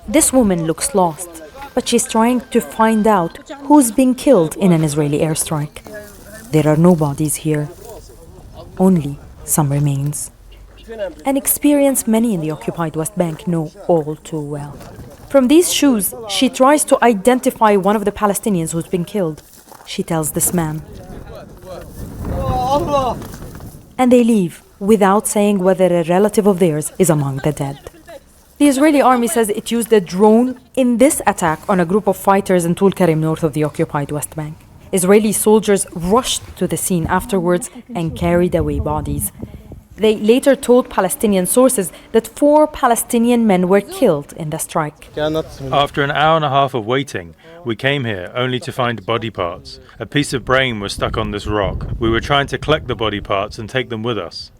This woman looks lost, but she's trying to find out who's been killed in an Israeli airstrike. There are no bodies here, only some remains. An experience many in the occupied West Bank know all too well. From these shoes, she tries to identify one of the Palestinians who's been killed. She tells this man. And they leave without saying whether a relative of theirs is among the dead. The Israeli army says it used a drone in this attack on a group of fighters in Tulkarem, north of the occupied West Bank. Israeli soldiers rushed to the scene afterwards and carried away bodies. They later told Palestinian sources that 4 Palestinian men were killed in the strike. After an hour and a half of waiting, we came here only to find body parts. A piece of brain was stuck on this rock. We were trying to collect the body parts and take them with us.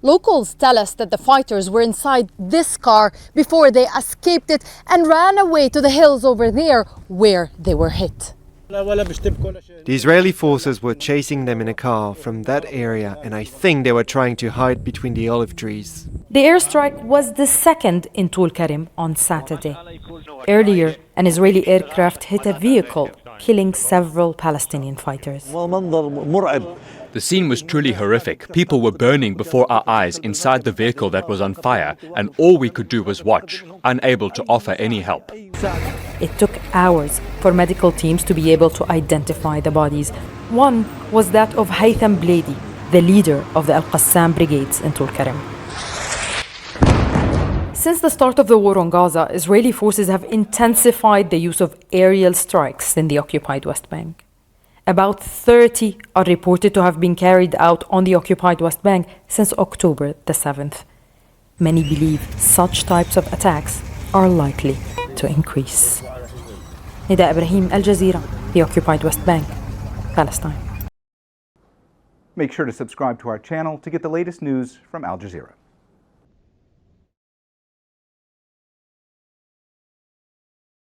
Locals tell us that the fighters were inside this car before they escaped it and ran away to the hills over there where they were hit. The Israeli forces were chasing them in a car from that area, and I think they were trying to hide between the olive trees. The airstrike was the second in Tulkarem on Saturday. Earlier, an Israeli aircraft hit a vehicle, killing several Palestinian fighters. The scene was truly horrific. People were burning before our eyes inside the vehicle that was on fire, and all we could do was watch, unable to offer any help. It took hours for medical teams to be able to identify the bodies. One was that of Qassam Brigades, the leader of the Qassam Brigades in Tulkarem. Since the start of the war on Gaza, Israeli forces have intensified the use of aerial strikes in the occupied West Bank. About 30 are reported to have been carried out on the occupied West Bank since October the 7th. Many believe such types of attacks are likely to increase. Nida, Ibrahim, Jazeera, the occupied West Bank, Palestine. Make sure to subscribe to our channel to get the latest news from Al Jazeera.